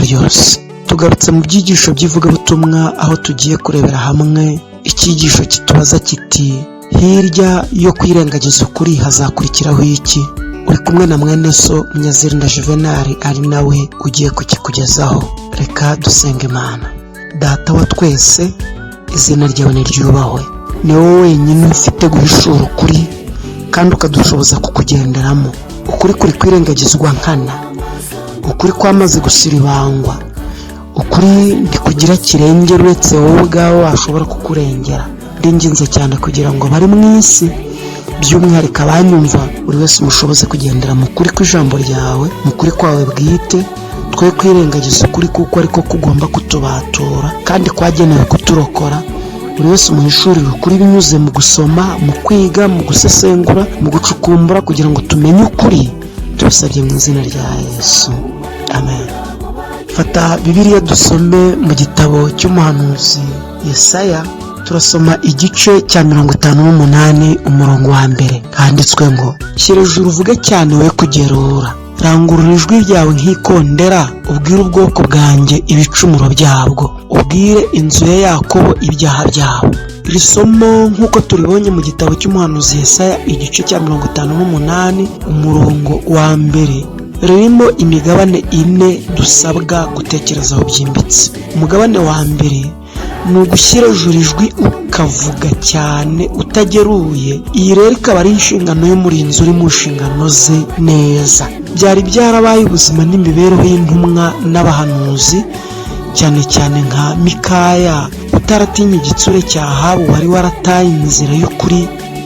ryose. Tugarutse mu byigisho by'ivugabutumwa, aho tugiye kurebera hamwe icyigisho kitubaza kiti hirya yo kwirengagiza ukuri hazakurikiraho iki? Uri kumwe na mwene so Munyazirinda Juvenal, ari nawe ugiye kukikugezaho. Reka dusenge Imana. Data wa twese, izina ryawe niryubahwe. Ni wowe wenyine ufite guhishura ukuri kandi ukadushoboza kukugenderamo. Ukuri kuri kwirengagizwa nkana, ukuri kwamaze gusiribangwa, ukuri ntikugira kirengera uretse wowe ubwawe washobora kukurengera. Ndinginze cyane kugira ngo bari mu isi, by'umwihariko abanyumva, buri wese umushoboze kugendera mu kuri kw'ijambo ryawe, mu kuri kwawe bwite. Twe kwirengagiza ukuri kuko ariko kugomba kutubatura kandi kwagenewe kuturokora. Buri wese umuhishurire ukuri binyuze mu gusoma, mu kwiga, mu gusesengura, mu gucukumbura kugira ngo tumenye ukuri. Tubisabye mu izina rya Yesu, amen. Fata Bibiliya dusome mu gitabo cy'umuhanuzi Yesaya. Turasoma igice cya 58 umurongo wa mbere. Handitswe ngo, shyira ejuru uvuge cyane we kugerura, rangurura ijwi ryawe nk'ikondera, ubwire ubwoko bwanjye ibicumuro byabwo, ubwire inzu ya Yakobo ibyaha byabo. Iri somo nk'uko turibonye mu gitabo cy'umuhanuzi Yesaya igice cya 58 umurongo wa mbere, ririmo imigabane 4 dusabwa gutekerezaho byimbitse. Umugabane wa mbere ni ugushyira ejuru ijwi ukavuga cyane utageruye. Iyi rero ikaba ari inshingano y'umurinzi uri mu nshingano ze neza. Byari byarabaye ubuzima n'imibereho y'intumwa n'abahanuzi, cyane cyane nka Mikaya utaratinye igitsure cya Ahabu wari warataye inzira y'ukuri,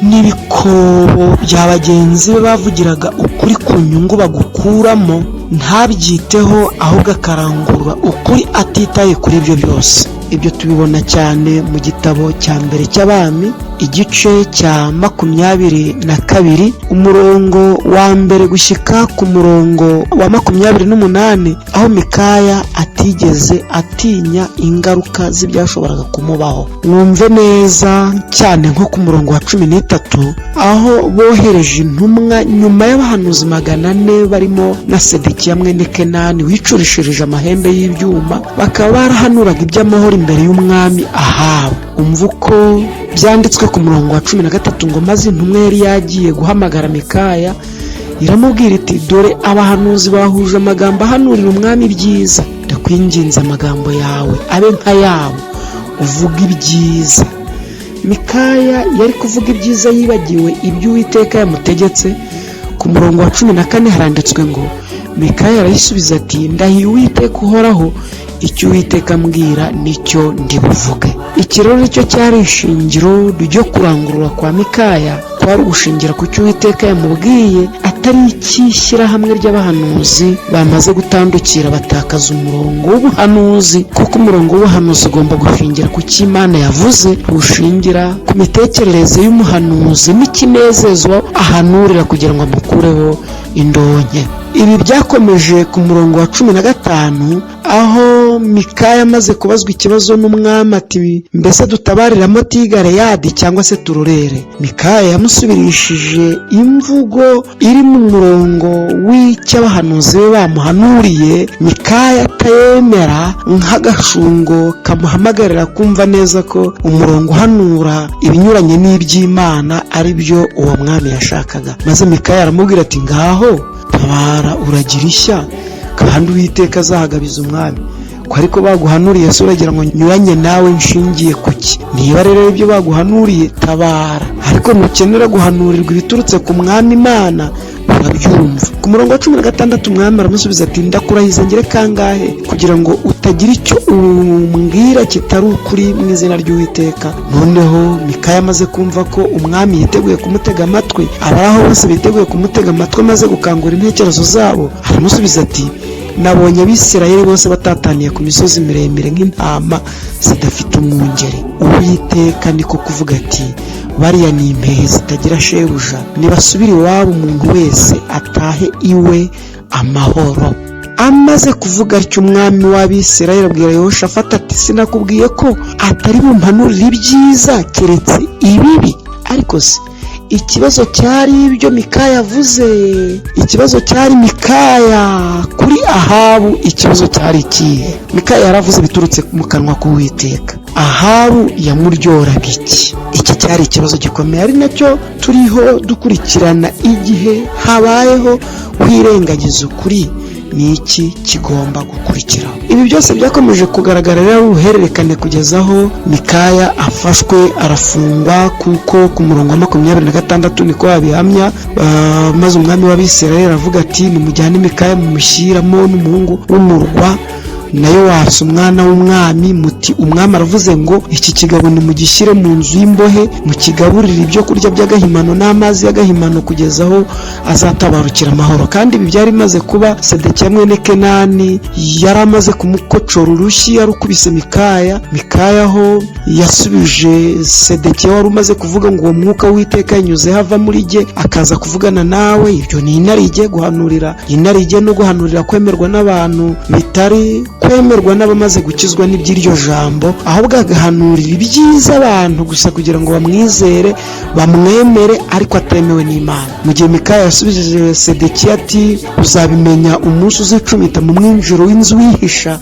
n'ibikobo bya bagenzi be bavugiraga ukuri ku nyungu bagukuramo, ntabyiteho ahubwo akarangurura ukuri atitaye kuri ibyo byose. Ibyo tubibona cyane mu gitabo cya mbere cy'Abami igice cya 22 umurongo wa mbere gushyika ku murongo wa 28, aho Mikaya atigeze atinya ingaruka z'ibyashoboraga kumubaho. Mwumve neza cyane nko ku murongo wa 13, aho bohereje intumwa nyuma y'abahanuzi 400 barimo na Sedekiya mwene Kenani wicurishirije amahembe y'ibyuma, bakaba barahanuraga iby'amahoro imbere y'umwami Ahabu. Umva uko byanditswe ku murongo wa 13 ngo, maze intumwa yari yagiye guhamagara Mikaya iramubwira iti, dore abahanuzi bahuje amagambo ahanurira umwami ibyiza. Ndakwinginze amagambo yawe abe nka yabo, uvuga ibyiza. Mikaya yari kuvuga ibyiza yibagiwe ibyo Uwiteka yamutegetse. Ku murongo wa 14 haranditswe ngo, Mikaya arayisubiza ati, ndahiye Uwiteka uhoraho, icyo Uwiteka ambwira nicyo ndibuvuge. Iki rero nicyo cyari ishingiro ryo kurangurura kwa Mikaya, kwari gushingira ku cyo Uwiteka yamubwiye, atari icy'ishyirahamwe ry'abahanuzi bamaze gutandukira batakaza umurongo w'ubuhanuzi. Kuko umurongo w'ubuhanuzi ugomba gushingira ku cyo Imana yavuze, ushingira ku mitekerereze y'umuhanuzi n'ikinezezwa ahanurira kugira ngo amukureho indonke. Ibi byakomeje ku murongo wa 15, aho Mikaya amaze kubazwa ikibazo n'umwami ati, mbese dutabariramo Galeyadi cyangwa se turorere? Mikaya yamusubirishije imvugo iri mu murongo w'icy'abahanuzi be bamuhanuriye. Mikaya atayemera nk'agashungo kamuhamagarira kumva neza ko umurongo uhanura ibinyuranye n'iby'Imana ari byo uwo mwami yashakaga. Maze Mikaya aramubwira ati, ngaho tabara uragira ishya, kandi Uwiteka azahagabiza umwami. Ko ariko baguhanuriye se uragira ngo nyuranye nawe nshingiye kuki? Niba rero ibyo baguhanuriye tabara, ariko nukenera guhanurirwa ibiturutse ku mwami Imana urabyumva. Ku murongo wa 16 umwami aramusubiza ati, ndakurahiza ngire kangahe kugira ngo utagira icyo umbwira kitari ukuri mu izina ry'Uwiteka? Noneho Mikaya amaze kumva ko umwami yiteguye kumutega amatwi, abaraho bose biteguye kumutega amatwi maze gukangura intekerezo zabo, aramusubiza ati, nabonye Abisirayeli bose batataniye ku misozi miremire nk'intama zidafite umwungeri. Uwiteka niko kuvuga ati, bariya ni impehe zitagira shebuja, nibasubire iwabo umuntu wese atahe iwe amahoro. Amaze kuvuga atyo umwami w'Abisirayeli abwira Yehoshafati ati, sinakubwiye ko atari bumpanurira ibyiza keretse ibibi? Ariko se ikibazo cyari ibyo Mikaya avuze, ikibazo cyari Mikaya kuri Ahabu, ikibazo cyari ikihe? Mikaya yaravuze biturutse mu kanwa k'Uwiteka, Ahabu yamuryoraga iki cyari ikibazo gikomeye, ari nacyo turiho dukurikirana. Igihe habayeho kwirengagiza ukuri, ni iki kigomba gukurikiraho? Ibi byose byakomeje kugaragarira uruhererekane kugeza aho Mikaya afashwe arafungwa, kuko ku murongo wa 26 niko babihamya. Maze umwami w'Abisirayeli aravuga ati nimujyane Mikaya mumushyiramo n'umuhungu w'umurwa nayo wasa umwana w'umwami, muti umwami aravuze ngo iki kigabo nimugishyire mu nzu y'imbohe, mukigaburire ibyo kurya by'agahimano n'amazi y'agahimano kugeza aho azatabarukira amahoro. Kandi ibi byari bimaze kuba. Sedekiya mwene Kenani yari amaze kumukocora urushyi yarukubise Mikaya. Mikaya ho yasubije Sedekiya wari umaze kuvuga ngo uwo mwuka w'Uwiteka yanyuze hava muri jye akaza kuvugana nawe. Ibyo ni inarijye guhanurira, inarijye no guhanurira kwemerwa n'abantu bitari kwemerwa n'abamaze gukizwa n'iby'iryo jambo, ahubwo agahanurira ibyiza abantu gusa kugira ngo bamwizere bamwemere, ariko atemewe n'Imana. Mu gihe Mikaya yasubije Sedekiya ati uzabimenya umunsi uzicumita mu mwinjiro w'inzu wihisha,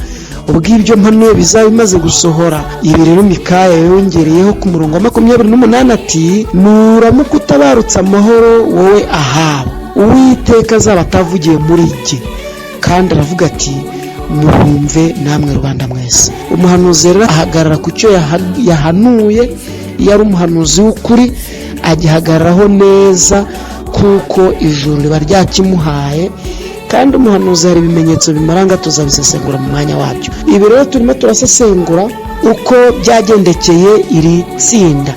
ubwo ibyo mpanuye bizaba bimaze gusohora. Ibi rero Mikaya yongereyeho ku murongo wa 28 ati nuramuka utabarutse amahoro wowe Ahabu, Uwiteka azaba atavugiye muri jye. Kandi aravuga ati muhumve namwe rubanda mwese. Umuhanuzi rero ahagarara ku cyo yahanuye. Iyo ari umuhanuzi w'ukuri agihagararaho neza, kuko ijuru riba ryakimuhaye. Kandi umuhanuzi hari ibimenyetso bimaranga, tuzabisesengura mu mwanya wabyo. Ibi rero turimo turasesengura uko byagendekeye iri tsinda.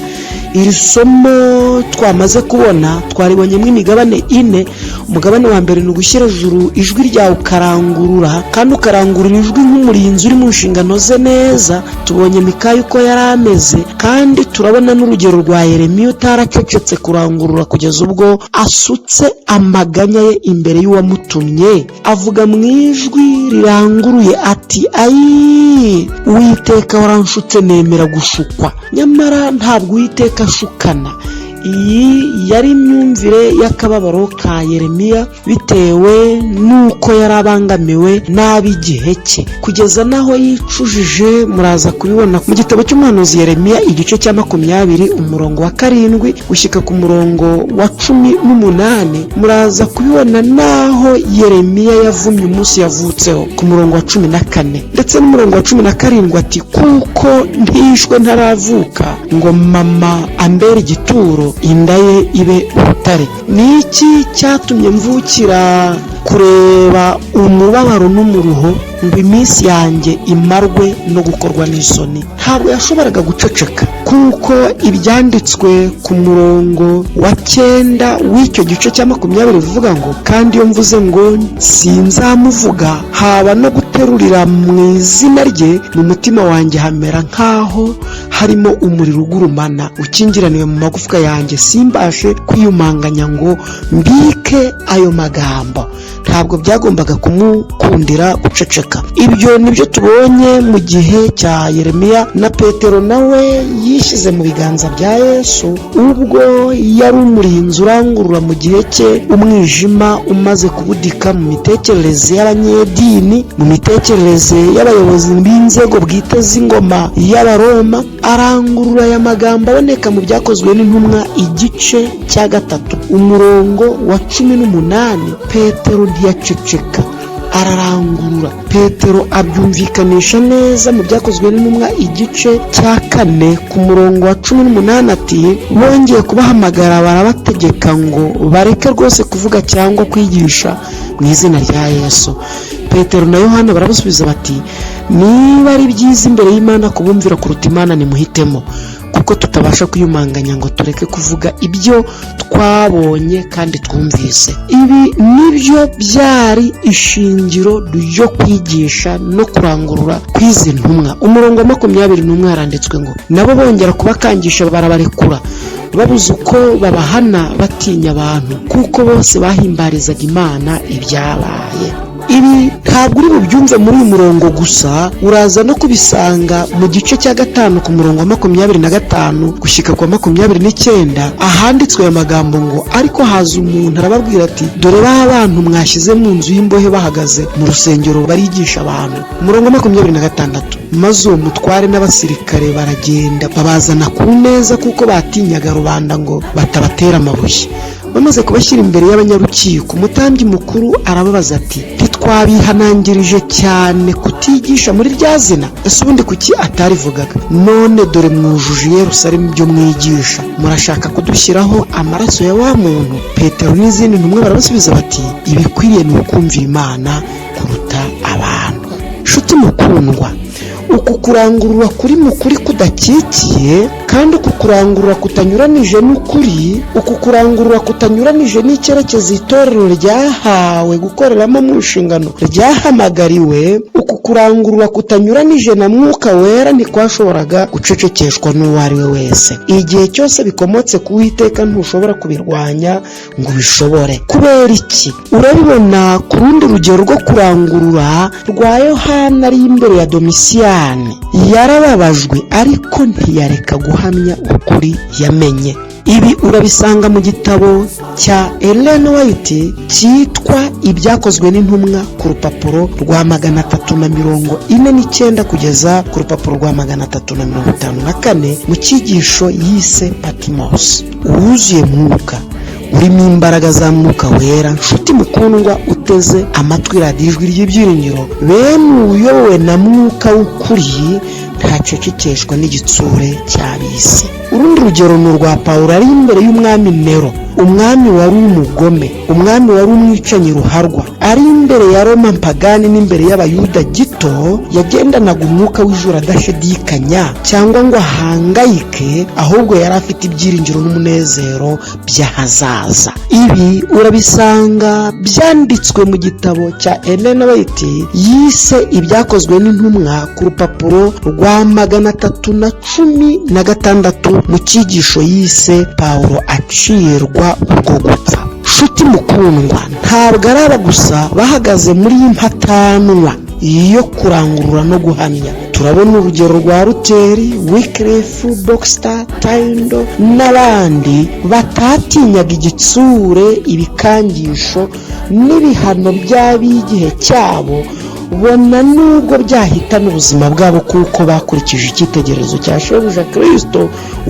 Iri somo twamaze kubona twaribonyemo imigabane 4. Umugabane wa mbere ni ugushyira ijuru ijwi ryawe ukarangurura, kandi ukarangurura ijwi nk'umurinzi uri mu nshingano ze neza. Tubonye Mikaya uko yari ameze, kandi turabona n'urugero rwa Yeremiya utarakecetse kurangurura kugeza ubwo asutse amaganya ye imbere y'uwamutumye, avuga mu ijwi riranguruye ati ayi Uwiteka waranshutse nemera gushukwa. Nyamara ntabwo Uwiteka ashukana. Iyi yari imyumvire y'akababaro ka Yeremiya bitewe n'uko yari abangamiwe n'ab'igihe cye, kugeza naho yicujije. Muraza kubibona mu gitabo cy'umuhanuzi Yeremiya igice cya 20 umurongo wa 7 gushyika ku murongo wa 18. Muraza kubibona naho Yeremiya yavumye umunsi yavutseho ku murongo wa 14 ndetse n'umurongo wa 17 ati kuko ntishwe ntaravuka ngo mama ambere igituro inda ye ibe urutare. Ni iki cyatumye mvukira kureba umubabaro n'umuruho ngo iminsi yanjye imarwe no gukorwa n'isoni? Ntabwo yashoboraga guceceka, kuko ibyanditswe ku murongo wa 9 w'icyo gice cya 20 bivuga ngo kandi iyo mvuze ngo sinzamuvuga haba no guterurira mu izina rye, mu mutima wanjye hamera nk'aho harimo umuriro ugurumana ukingiraniwe mu magufwa yanjye, simbashe kwiyumanganya ngo mbike ayo magambo. Ntabwo byagombaga kumukundira guceceka. Ibyo nibyo tubonye mu gihe cya Yeremiya. Na Petero nawe yishyize mu biganza bya Yesu ubwo yari umurinzi urangurura mu gihe cye, umwijima umaze kubudika mu mitekerereze y'abanyedini, mu mitekerereze y'abayobozi b'inzego bwite z'ingoma y'Abaroma. Arangurura aya magambo aboneka mu byakozwe n'intumwa igice cya 3 umurongo wa 18. Petero ntiyaceceka, ararangurura. Petero abyumvikanisha neza mu byakozwe n'intumwa igice cya 4 ku murongo wa 18 ati bongeye kubahamagara barabategeka ngo bareke rwose kuvuga cyangwa kwigisha mu izina rya Yesu. Petero na Yohana barabasubiza bati niba ari byiza imbere y'Imana kubumvira kuruta Imana nimuhitemo, kuko tutabasha kwiyumanganya ngo tureke kuvuga ibyo twabonye kandi twumvise. Ibi nibyo byari ishingiro ryo kwigisha no kurangurura kw'izi ntumwa. Umurongo wa 21 haranditswe ngo nabo bongera kubakangisha barabarekura, babuze uko babahana batinya abantu, kuko bose bahimbarizaga Imana ibyabaye. Ibi ntabwo uri bubyumve muri uyu murongo gusa, uraza no kubisanga mu gice cya 5 ku murongo wa 25 gushyika kwa 29, ahanditswe aya magambo ngo ariko haza umuntu arababwira ati dore ba bantu mwashyize mu nzu y'imbohe bahagaze mu rusengero barigisha abantu. Umurongo wa 26, maze uwo mutware n'abasirikare baragenda babazana ku meza kuko batinyaga rubanda ngo batabatera amabuye. Bamaze kubashyira imbere y'abanyarukiko, umutambyi mukuru arababaza ati ntitwabihanangirije cyane kutigisha muri rya zina? Ese ubundi kuki atarivugaga? None dore mwujuje Yerusalemu ibyo mwigisha, murashaka kudushyiraho amaraso ya wa muntu? Petero n'izindi ntumwa barabasubiza bati ibikwiriye ni ukumvira Imana kuruta abantu. Nshuti mukundwa, uku kurangurura kuri mu kuri kudakikiye, kandi uku kurangurura kutanyuranije n'ukuri, uku kurangurura kutanyuranije n'icyerekezo itorero ryahawe gukoreramo mu nshingano ryahamagariwe, uku kurangurura kutanyuranije na Mwuka Wera ntikwashoboraga gucecekeshwa n'uwo ari we wese. Igihe cyose bikomotse ku Uwiteka ntushobora kubirwanya ngo ubishobore. Kubera iki? Urabibona ku rundi rugero rwo kurangurura rwa Yohana ari imbere ya Domisiyani. Yarababajwe ariko ntiyareka guhamya ukuri yamenye. Ibi urabisanga mu gitabo cya Ellen White cyitwa Ibyakozwe n'Intumwa ku rupapuro rwa 349 kugeza ku rupapuro rwa 354 mu cyigisho yise Patmos. Wuzuye Mwuka, urimo imbaraga za Mwuka Wera, nshuti mukundwa uteze amatwi radiyo Ijwi ry'Ibyiringiro, bene uyobowe na Mwuka w'ukuri ntacecekeshwa n'igitsure cy'ab'isi. Urundi rugero ni urwa Pawulo ari imbere y'umwami Nero, umwami wari umugome, umwami wari umwicanyi ruharwa, ari imbere ya Roma mpagani n'imbere y'Abayuda gito. Yagendanaga umwuka w'ijuru adashidikanya cyangwa ngo ahangayike, ahubwo yari afite ibyiringiro n'umunezero by'ahazaza. Ibi urabisanga byanditswe mu gitabo cya Ellen White yise Ibyakozwe n'Intumwa ku rupapuro rwa 316 mu cyigisho yise Pawulo acirwa urwo gupfa. Nshuti mukundwa, ntabwo ari aba gusa bahagaze muri iyi mpatanwa yo kurangurura no guhamya. Turabona urugero rwa Luteri, Wycliffe, Baxter, Tyndale n'abandi batatinyaga igitsure, ibikangisho n'ibihano by'ab'igihe cyabo, bona nubwo byahitana ubuzima bwabo kuko bakurikije icyitegererezo cya Shebuja Kristo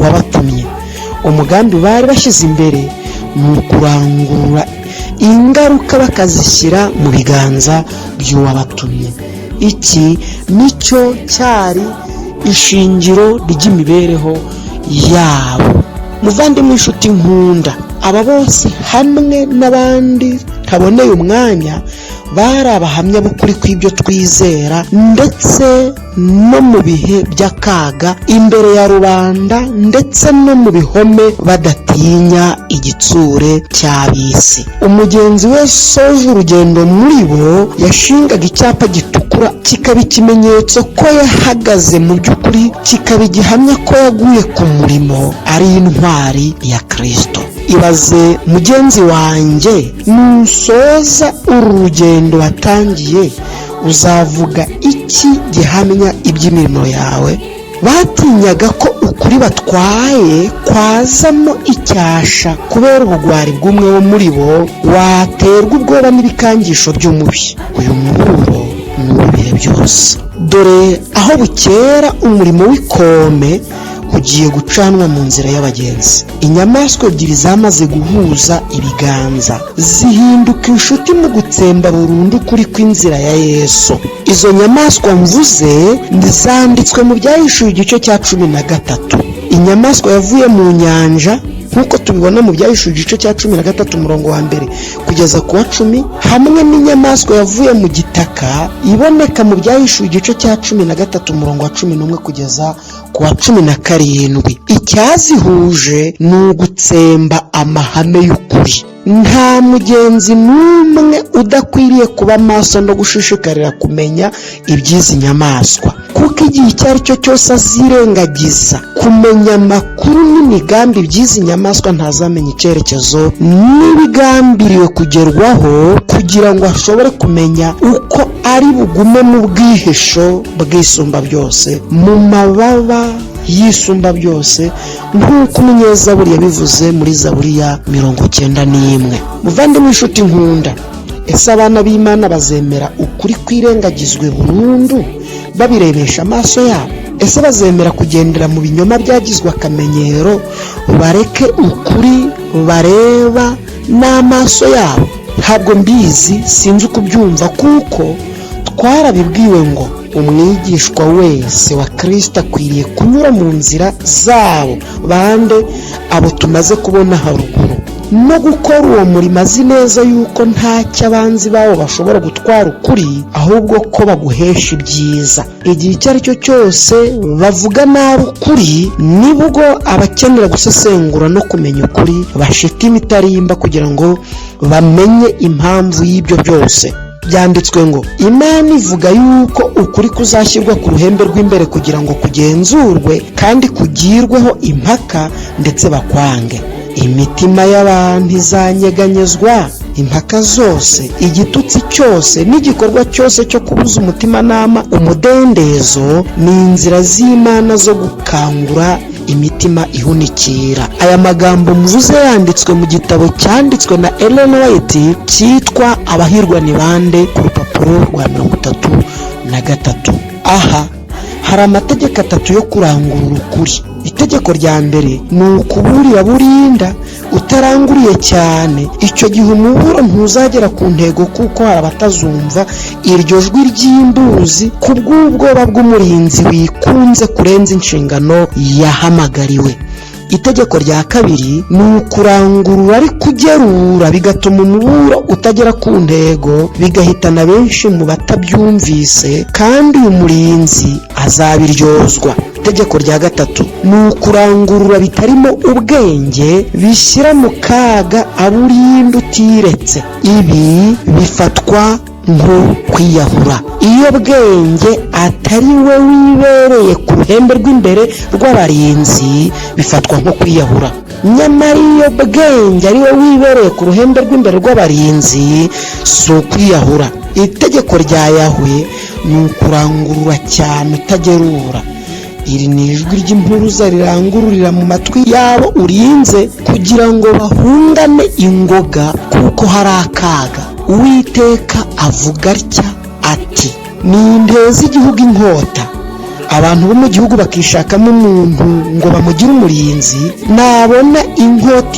wabatumye. Umugambi bari bashyize imbere ni ukurangurura ingaruka bakazishyira mu biganza by'uwabatumye. Iki nicyo cyari ishingiro ry'imibereho yabo. Muvandimwe, inshuti nkunda, aba bose hamwe n'abandi ntaboneye umwanya bari abahamya b'ukuri kw'ibyo twizera, ndetse no mu bihe by'akaga imbere ya rubanda, ndetse no mu bihome badatinya igitsure cy'ab'isi. Umugenzi wese usoje urugendo muri bo yashingaga icyapa gitukura, kikaba ikimenyetso ko yahagaze mu by'ukuri, kikaba igihamya ko yaguye ku murimo ari intwari ya Kristo. Ibaze mugenzi wanjye, nusoza uru rugendo watangiye uzavuga iki gihamya iby'imirimo yawe? Batinyaga ko ukuri batwaye kwazamo icyasha kubera ubugwari bw'umwe wo muri bo waterwa ubwoba n'ibikangisho by'umubi. Uyu muburo ni uw'ibihe byose. Dore aho bukera umurimo w'ikome ugiye gucanwa mu nzira y'abagenzi. Inyamaswa ebyiri zamaze guhuza ibiganza, zihinduka inshuti mu gutsemba burundu kuri kw'inzira ya Yesu. Izo nyamaswa mvuze zanditswe mu Byahishuwe igice cya 13. Inyamaswa yavuye mu nyanja nk'uko tubibona mu Byahishuwe igice cya 13 umurongo wa 1 kugeza ku wa 10, hamwe n'inyamaswa yavuye mu gitaka iboneka mu Byahishuwe igice cya 13 umurongo wa 11 kugeza ku wa 17. Icyazihuje ni ugutsemba amahame y'ukuri. Nta mugenzi n'umwe udakwiriye kuba maso no gushishikarira kumenya iby'izi nyamaswa, kuko igihe icyo ari cyo cyose azirengagiza kumenya amakuru n'imigambi by'izi nyamaswa ntazamenya icyerekezo n'ibigambiriwe kugerwaho, kugira ngo ashobore kumenya uko ari bugume mu bwihisho bw'isumba byose, mu mababa y'isumba byose, nk'uko umunyezaburi yabivuze muri Zaburiya 91. Muvandimwe inshuti nkunda, ese abana b'Imana bazemera ukuri kwirengagizwe burundu babirebesha amaso yabo? Ese bazemera kugendera mu binyoma byagizwe akamenyero, bareke ukuri bareba n'amaso yabo? Ntabwo mbizi, sinzi uko ubyumva, kuko twarabibwiwe ngo umwigishwa wese wa Kristo akwiriye kunyura mu nzira zabo bande abo tumaze kubona haruguru, no gukora uwo murimo azi neza yuko ntacyo abanzi bawo bashobora gutwara ukuri, ahubwo ko baguhesha ibyiza. Igihe icyo ari cyo cyose bavuga nabi ukuri, nibwo abakenera gusesengura no kumenya ukuri bashika imitarimba kugira ngo bamenye impamvu y'ibyo byose. Byanditswe ngo Imana ivuga yuko ukuri kuzashyirwa ku ruhembe rw'imbere kugira ngo kugenzurwe kandi kugirweho impaka ndetse bakwange. Imitima y'abantu izanyeganyezwa, impaka zose, igitutsi cyose n'igikorwa cyose cyo kubuza umutimanama umudendezo ni inzira z'Imana zo gukangura imitima ihunikira. Aya magambo muvuze yanditswe mu gitabo cyanditswe na Ellen White cyitwa Abahirwa ni bande, ku rupapuro rwa 33. Aha hari amategeko 3 yo kurangurura ukuri. Itegeko rya mbere ni ukuburira burinda, utaranguriye cyane. Icyo gihe umuburo ntuzagera ku ntego, kuko hari abatazumva iryo jwi ry'imbuzi kubw'ubwoba bw'umurinzi wikunze kurenza inshingano yahamagariwe. Itegeko rya kabiri ni ukurangurura ariko ugerura, bigatuma umuburo utagera ku ntego, bigahitana benshi mu batabyumvise, kandi uyu murinzi azabiryozwa. Itegeko rya gatatu ni ukurangurura bitarimo ubwenge, bishyira mu kaga aburinda utiretse. Ibi bifatwa nko kwiyahura. Iyo bwenge atari we wibereye ku ruhembe rw'imbere rw'abarinzi, bifatwa nko kwiyahura. Nyamara iyo bwenge ari we wibereye ku ruhembe rw'imbere rw'abarinzi, si ukwiyahura. Itegeko rya Yahwe ni ukurangurura cyane utagerura. Iri ni ijwi ry'impuruza rirangururira mu matwi yabo urinze, kugira ngo bahungane ingoga, kuko hari akaga. Uwiteka avuga atya ati, ninteza igihugu inkota, abantu bo mu gihugu bakishakamo umuntu ngo bamugire umurinzi, nabona inkota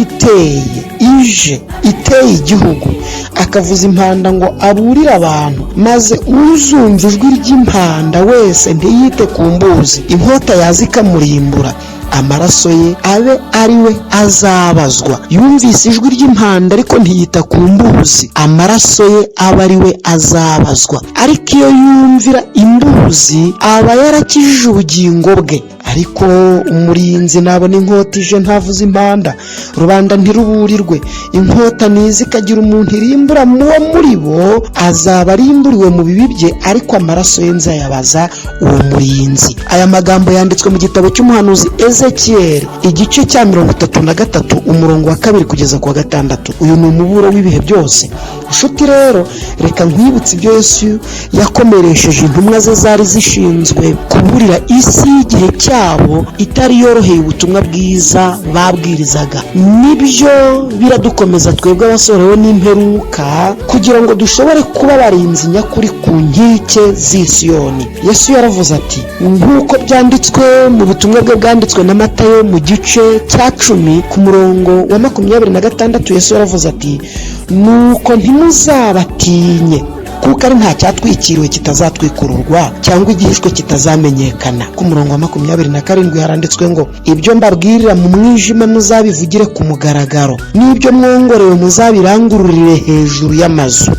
iteye igihugu, akavuza impanda ngo aburire abantu, maze uzumva ijwi ry'impanda wese ntiyite ku mbuzi, inkota yaza ikamurimbura, amaraso ye abe ari we azabazwa. Yumvise ijwi ry'impanda ariko ntiyita ku mbuzi, amaraso ye aba ari we azabazwa. Ariko iyo yumvira imbuzi aba yarakijije ubugingo bwe. Ariko umurinzi nabona inkota ije ntavuze impanda, rubanda ntiruburirwe, inkota niza ikagira umuntu irimbura muwo muri bo, azaba arimburiwe mu bibi bye, ariko amaraso ye nzayabaza uwo murinzi. Aya magambo yanditswe mu gitabo cy'umuhanuzi Ezekiyeli, igice cya 33 umurongo wa 2 kugeza ku wa 6. Uyu ni umuburo w'ibihe byose. Inshuti rero, reka nkwibutse ibyo Yesu yakomeresheje intumwa ze zari zishinzwe kuburira isi igihe cyabo itari yoroheye ubutumwa bwiza babwirizaga. Nibyo biradukomeza twebwe abasorewe n'imperuka, kugira ngo dushobore kuba abarinzi nyakuri ku nkike z'Isiyoni. Yesu yaravuze ati, nk'uko byanditswe mu butumwa bwe bwanditswe na Matayo mu gice cya 10 ku murongo wa 26, Yesu yaravuze ati, nuko ntimuzabatinye, kuko ari nta cyatwikiriwe kitazatwikururwa, cyangwa igihishwe kitazamenyekana. Ku murongo wa 27 haranditswe ngo, ibyo mbabwirira mu mwijima muzabivugire ku mugaragaro, n'ibyo mwongorewe muzabirangururire hejuru y'amazu.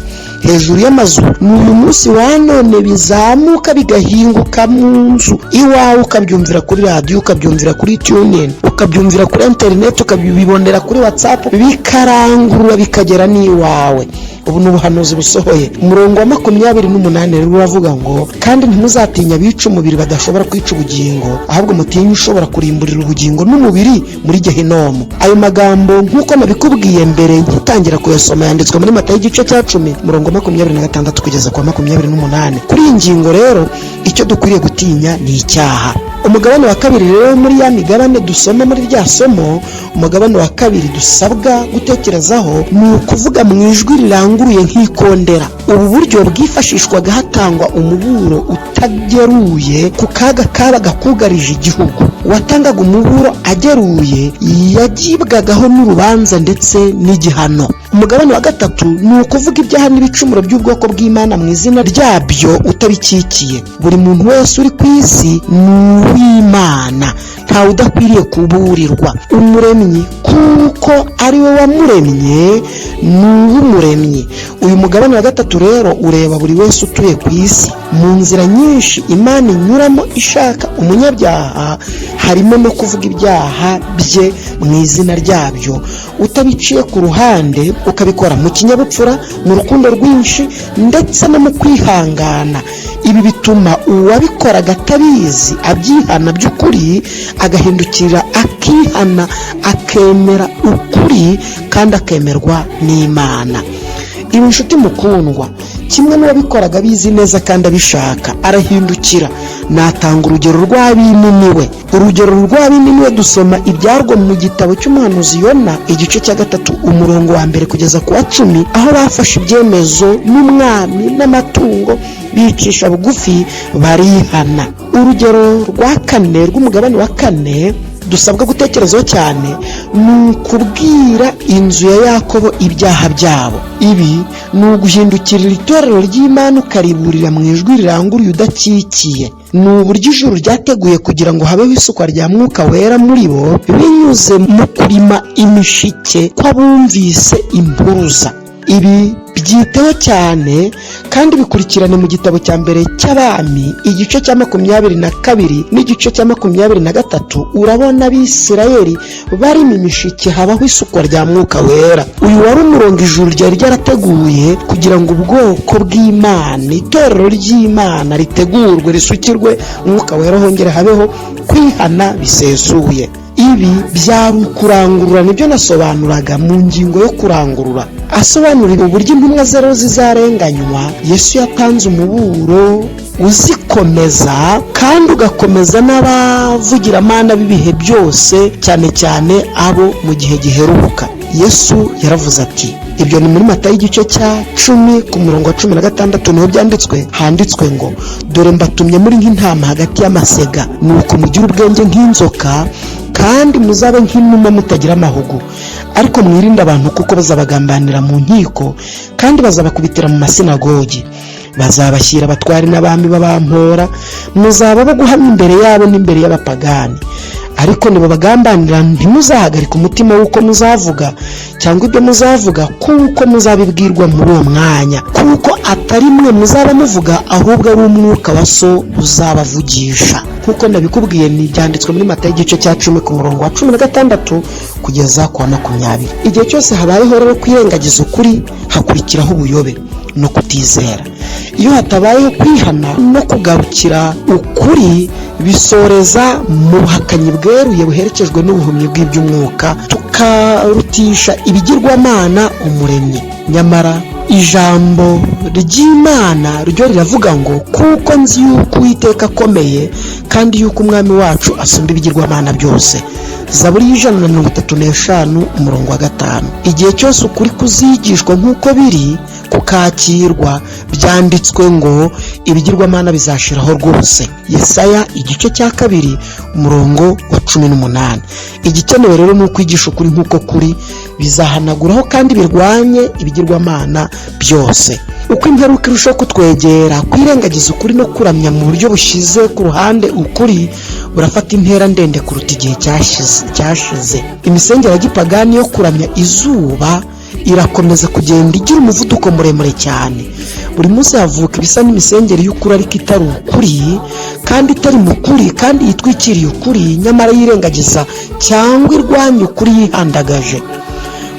hejuru y'amazu n'uyu munsi wa none bizamuka bigahinguka mu nzu iwawe, ukabyumvira kuri radiyo, ukabyumvira kuri TuneIn, ukabyumvira kuri interineti, ukabibonera kuri WhatsApp, bikarangurura bikagera n'iwawe. Ubu ni ubuhanuzi busohoye. Umurongo wa 28 rero uravuga ngo kandi ntimuzatinya abica umubiri badashobora kwica ubugingo, ahubwo mutinye ushobora kurimburira ubugingo n'umubiri muri Gehinomu. Ayo magambo nk'uko nabikubwiye mbere ngitangira kuyasoma yanditswe muri Matayo igice cya 10 umurongo 26 kugeza kwa 28. Kuri iyi ngingo rero icyo dukwiriye gutinya ni icyaha. Umugabane wa kabiri rero muri ya migabane dusoma muri rya somo, umugabane wa kabiri dusabwa gutekerezaho ni ukuvuga mu ijwi riranguruye nk'ikondera. Ubu buryo bwifashishwaga hatangwa umuburo utageruye ku kaga kabaga kugarije igihugu. Uwatangaga umuburo ageruye yagibwagaho n'urubanza ndetse n'igihano. Umugabane wa gatatu ni ukuvuga ibyaha n'ibicumuro by'ubwoko bw'Imana mu izina ryabyo utabikikiye. Buri muntu wese uri ku isi ni uw'Imana, ntawe udakwiriye kuburirwa. Umuremyi kuko ari we wamuremye ni uw'umuremyi. Uyu mugabane wa gatatu rero ureba buri wese utuye ku isi. Mu nzira nyinshi Imana inyuramo ishaka umunyabyaha harimo no kuvuga ibyaha bye mu izina ryabyo utabiciye ku ruhande, ukabikora mu kinyabupfura, mu rukundo rwinshi ndetse no mu kwihangana. Ibi bituma uwabikoraga atabizi abyihana by'ukuri, agahindukira akihana, akemera ukuri kandi akemerwa n'Imana. Ibi nshuti mukundwa, kimwe n'uwabikoraga bizi neza kandi abishaka arahindukira. Natanga urugero rw'abininiwe. Urugero rw'abininiwe dusoma ibyarwo mu gitabo cy'umuhanuzi Yona igice cya 3 umurongo wa 1 kugeza ku wa 10, aho bafashe ibyemezo n'umwami n'amatungo bicisha bugufi barihana. Urugero rwa 4 rw'umugabane wa 4 dusabwa gutekerezaho cyane ni ukubwira inzu ya Yakobo ibyaha byabo. Ibi ni uguhindukirira itorero ry'Imana ukariburira mu ijwi riranguruye udakikiye. Ni uburyo ijuru ryateguye kugira ngo habeho isukwa rya Mwuka Wera muri bo binyuze mu kurima imishike kw'abumvise impuruza. Ibi byiteho cyane kandi bikurikirane mu gitabo cya mbere cy'Abami igice cya 22 n'igice cya 23. Urabona Abisirayeli bari mu mishike habaho isukwa rya Mwuka Wera. Uyu wari umurongo ijuru ryari ryarateguye kugira ngo ubwoko bw'Imana, itorero ry'Imana ritegurwe, risukirwe Mwuka Wera, hongere habeho kwihana bisesuye. Ibi byari ukurangurura, nibyo nasobanuraga mu ngingo yo kurangurura. Asobanurira uburyo intumwa zero zizarenganywa. Yesu yatanze umuburo uzikomeza kandi ugakomeza n'abavugiramana b'ibihe byose, cyane cyane abo mu gihe giheruka. Yesu yaravuze ati, ibyo ni muri Matayo igice cya 10 ku murongo wa 16 niho byanditswe. Handitswe ngo dore mbatumye muri nk'intama hagati y'amasega, nuko mugire ubwenge nk'inzoka kandi muzabe nk'inuma mutagira amahugu. Ariko mwirinde abantu kuko bazabagambanira mu nkiko kandi bazabakubitira mu masinagogi, bazabashyira abatwari n'abami babampora, muzaba bo guhamya imbere yabo n'imbere y'abapagani. Ariko nibo bagambanira ntimuzahagarika umutima w'uko muzavuga cyangwa ibyo muzavuga, kuko muzabibwirwa muri uwo mwanya, kuko atari mwe muzaba muvuga ahubwo ari umwuka wa so uzabavugisha. Kuko ndabikubwiye ni byanditswe muri Matayo igice cya 10 ku murongo wa 16 kugeza ku wa 20. Igihe cyose habayeho rero kwirengagiza ukuri, hakurikiraho ubuyobe no kutizera. Iyo hatabayeho kwihana no kugarukira ukuri, bisoreza mu buhakanyi bweruye buherekejwe n'ubuhumyi bw'iby'umwuka, tukarutisha ibigirwamana umuremyi. Nyamara ijambo ry'Imana ryo riravuga ngo kuko nzi yuko Uwiteka akomeye kandi yuko umwami wacu asumba ibigirwamana byose. Zaburi 135 umurongo wa 5. Igihe cyose ukuri kuzigishwa nk'uko biri, kukakirwa, byanditswe ngo ibigirwamana bizashiraho rwose. Yesaya igice cya 2 umurongo wa 18. Igikenewe rero ni ukwigisha ukuri nk'uko kuri, bizahanaguraho kandi birwanye ibigirwamana byose. Uko imperuka irushaho kutwegera, kwirengagiza ukuri no kuramya mu buryo bushize ku ruhande ukuri burafata intera ndende kuruta igihe cyashize. Imisengere ya gipagani yo kuramya izuba irakomeza kugenda igira umuvuduko muremure cyane. Buri munsi havuka ibisa n'imisengeri y'ukuri ariko itari ukuri kandi itari mu kuri kandi yitwikiriye ukuri, nyamara yirengagiza cyangwa irwanya ukuri yihandagaje.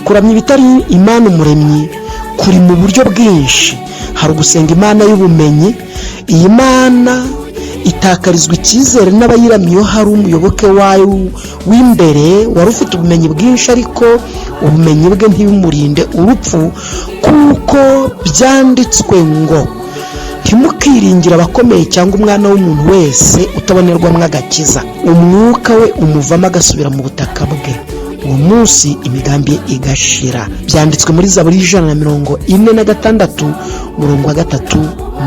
Kuramya ibitari Imana umuremyi kuri mu buryo bwinshi. Hari ugusenga Imana y'ubumenyi. Iyi Mana itakarizwa icyizere n'abayiramya iyo hari umuyoboke wayo w'imbere wari ufite ubumenyi bwinshi, ariko ubumenyi bwe ntibumurinde urupfu, kuko byanditswe ngo ntimukiringire abakomeye cyangwa umwana w'umuntu wese utabonerwamo agakiza, umwuka we umuvamo agasubira mu butaka bwe, uwo munsi imigambi ye igashira. Byanditswe muri Zaburi 146 umurongo wa 3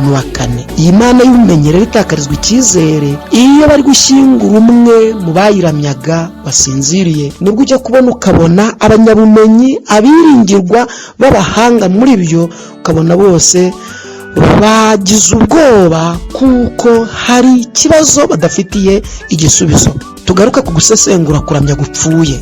n'uwa 4. Iyi Mana y'ubumenyi rero itakarizwa icyizere iyo bari gushyingura umwe mu bayiramyaga wasinziriye. Nibwo ujya kubona ukabona abanyabumenyi, abiringirwa b'abahanga muri byo, ukabona bose bagize ubwoba kuko hari ikibazo badafitiye igisubizo. Tugaruka ku gusesengura kuramya gupfuye.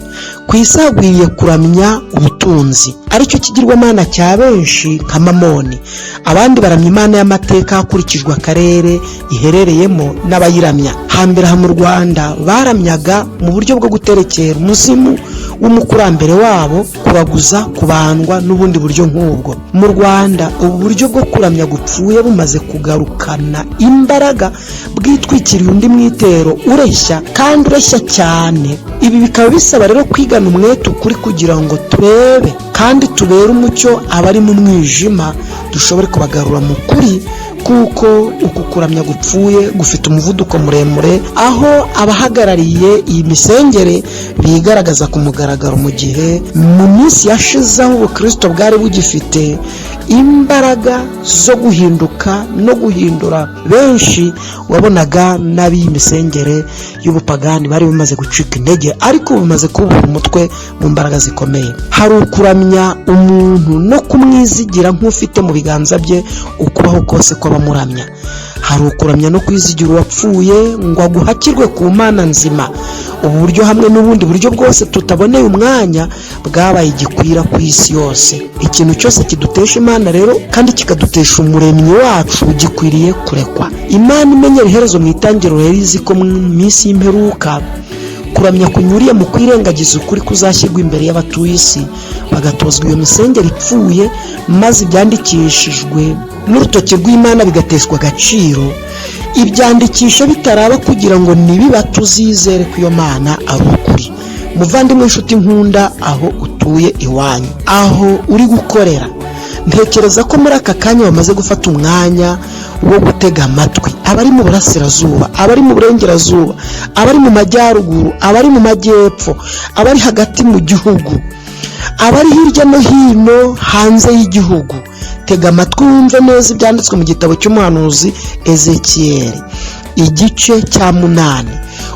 Ku isi hagwiriye kuramya ubutunzi, aricyo kigirwamana cya benshi nka Mamoni. Abandi baramya Imana y'amateka hakurikijwe akarere iherereyemo n'abayiramya. Hambere aha mu Rwanda baramyaga mu buryo bwo guterekera umuzimu w'umukurambere wabo, kuraguza, kubandwa n'ubundi buryo nk'ubwo. Mu Rwanda ubu buryo bwo kuramya gupfuye bumaze kugarukana imbaraga, bwitwikiriye undi mwitero ureshya kandi ureshya cyane. Ibi bikaba bisaba rero kwigana umwete ukuri kugira ngo turebe kandi tubere umucyo abari mu mwijima, dushobore kubagarura mu kuri, kuko uku kuramya gupfuye gufite umuvuduko muremure, aho abahagarariye iyi misengere bigaragaza ku mugaragaro mu gihe mu minsi yashize aho ubukristo bwari bugifite imbaraga zo guhinduka no guhindura benshi. Wabonaga n'ab'iyi misengere y'ubupagani bari bamaze gucika intege, ariko bumaze kubura umutwe mu mbaraga zikomeye. Hari ukuramya umuntu no kumwizigira nk'ufite mu biganza bye ukubaho kose kw'abamuramya. Hari ukuramya no kwizigira uwapfuye ngo aguhakirwe ku Mana nzima. Ubu buryo hamwe n'ubundi buryo bwose tutaboneye umwanya bwabaye igikwira ku isi yose. Ikintu cyose kidutesha Imana rero kandi kikadutesha umuremyi wacu gikwiriye kurekwa. Imana imenyera iherezo mu itangiriro rero izi ko mu minsi y'imperuka kuramya kunyuriye mu kwirengagiza ukuri kuzashyirwa imbere y'abatuye isi, bagatozwa iyo misengeri ipfuye, maze ibyandikishijwe n'urutoki rw'Imana bigateshwa agaciro. Ibyandikisha bitaraba kugira ngo nibiba tuzizere ko iyo Mana ari ukuri. Muvandimwe, inshuti nkunda, aho utuye iwanyu, aho uri gukorera, ntekereza ko muri aka kanya bamaze gufata umwanya wo gutega amatwi abari mu burasirazuba, abari mu burengerazuba, abari mu majyaruguru, abari mu majyepfo, abari hagati mu gihugu, abari hirya no hino hanze y'igihugu. Tega amatwi wumve neza ibyanditswe mu gitabo cy'umuhanuzi Ezekiyeli igice cya 8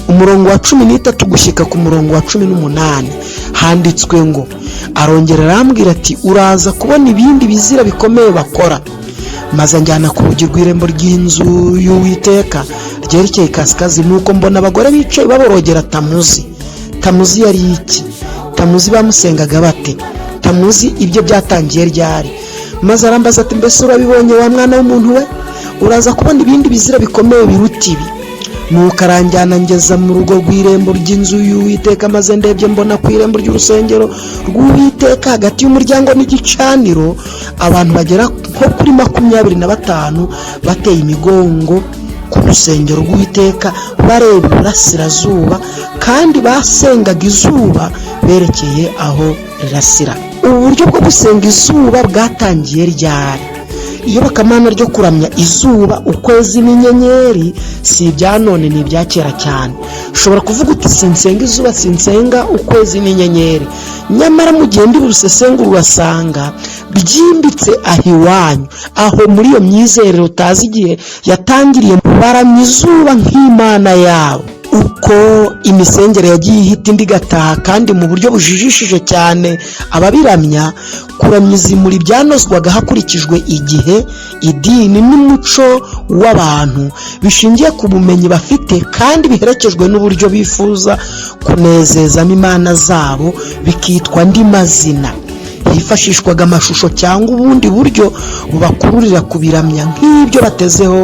umurongo wa 13 gushyika ku murongo wa 18. Handitswe ngo, arongera arambwira ati, uraza kubona ibindi bizira bikomeye bakora. Maze njyana ku rugi rw'irembo ry'inzu y'Uwiteka ryerekeye ikasikazi, nuko mbona abagore bicaye baborogera Tamuzi. Tamuzi yari iki? Tamuzi bamusengaga bate? Tamuzi ibyo byatangiye ryari? Maze arambaza ati, mbese urabibonye wa mwana w'umuntu we? Uraza kubona ibindi bizira bikomeye biruta ibi. Nuko aranjyana ngeza mu rugo rw'irembo ry'inzu y'Uwiteka, maze ndebye mbona ku irembo ry'urusengero rw'Uwiteka hagati y'umuryango n'igicaniro abantu bagera nko kuri 25 bateye imigongo ku rusengero rw'Uwiteka bareba iburasirazuba, kandi basengaga izuba berekeye aho rirasira. Ubu buryo bwo gusenga izuba bwatangiye ryari? Iyobokamana ryo kuramya izuba, ukwezi n'inyenyeri si ibya none, ni ibya kera cyane. Ushobora kuvuga uti sinsenga izuba, sinsenga ukwezi n'inyenyeri, nyamara mu gihe ndi burusesengura urasanga byimbitse aho iwanyu, aho muri iyo myizerere utazi igihe yatangiriye. Baramya izuba nk'Imana yabo. Uko imisengere yagiye ihita indi gataha, kandi mu buryo bujijishije cyane ababiramya. Kuramya izimuri byanozwaga hakurikijwe igihe, idini n'umuco w'abantu, bishingiye ku bumenyi bafite kandi biherekejwe n'uburyo bifuza kunezezamo Imana zabo, bikitwa andi mazina. hifashishwaga amashusho cyangwa ubundi buryo bubakururira kubiramya nk'ibyo batezeho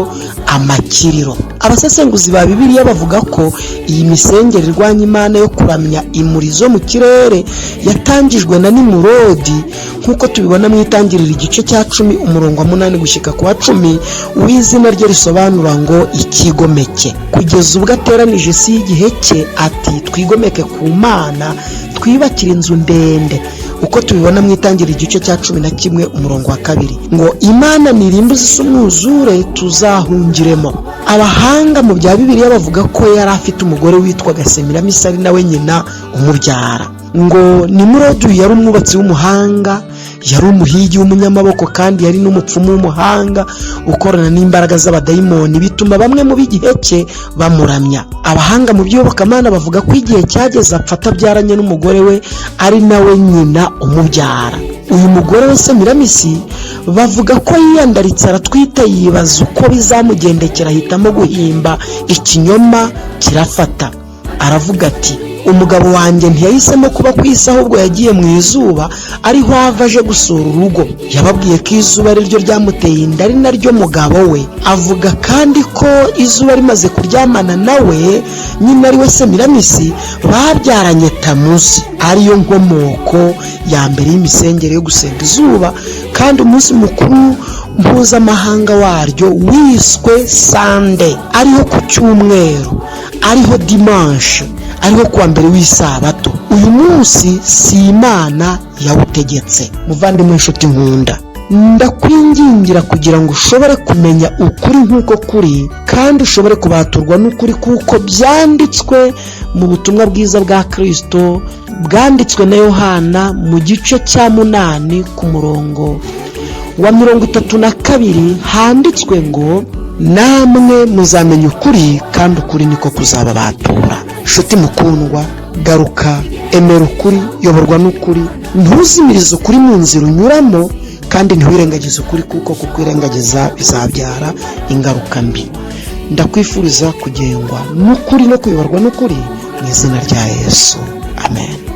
amakiriro. Abasesenguzi ba Bibiliya bavuga ko iyi misengere irwanya Imana yo kuramya imurizo mu kirere yatangijwe na Nimurodi, nk'uko tubibona mu Itangiriro igice cya 10 umurongo wa 8 gushyika ku wa 10, w'izina rye risobanura ngo ikigomeke. Kugeza ubwo ateranije isi y'igihe cye ati twigomeke ku Mana twibakira inzu ndende, uko tubibona mu Itangiriro igice cya 11 umurongo wa 2, ngo Imana nirimbuze isi umwuzure tuzahungiremo. Abahanga mu bya Bibiliya bavuga ko yari afite umugore witwaga Semiramisi ari nawe nyina umubyara. Ngo Nimurodi yari umwubatsi w'umuhanga, yari umuhigi w'umunyamaboko, kandi yari n'umupfumu w'umuhanga ukorana n'imbaraga z'abadayimoni, bituma bamwe mu b'igihe cye bamuramya. Abahanga mu by'iyobokamana bavuga ko igihe cyageze apfa atabyaranye n'umugore we ari nawe nyina umubyara. Uyu mugore we Semiramisi bavuga ko yiyandaritse aratwite, yibaza uko bizamugendekera, ahitamo guhimba ikinyoma kirafata. Aravuga ati umugabo wanjye ntiyahisemo kuba ku isi, ahubwo yagiye mu izuba ariho ava aje gusura urugo. Yababwiye ko izuba ari ryo ryamuteye inda ari naryo mugabo we. Avuga kandi ko izuba rimaze kuryamana nawe nyina ari we Semiramisi babyaranye Tamuzi, ariyo nkomoko ya mbere y'imisengere yo gusenga izuba, kandi umunsi mukuru mpuzamahanga waryo wiswe Sande, ariho ku cyumweru, ariho dimanche, ariho kuwa mbere w'isabato. Uyu munsi si Imana yawutegetse. Muvandimwe inshuti nkunda, ndakwingingira kugira ngo ushobore kumenya ukuri nk'uko kuri, kandi ushobore kubaturwa n'ukuri kuko byanditswe mu butumwa bwiza bwa Kristo bwanditswe na Yohana mu gice cya 8 ku murongo wa 32 handitswe ngo namwe muzamenya ukuri kandi ukuri niko kuzababatura. Nshuti mukundwa, garuka, emera ukuri, yoborwa n'ukuri, ntuzimirize ukuri mu nzira unyuramo, kandi ntiwirengagize ukuri kuko kukwirengagiza bizabyara ingaruka mbi. Ndakwifuriza kugengwa n'ukuri no kuyoborwa n'ukuri mu izina rya Yesu. Amen.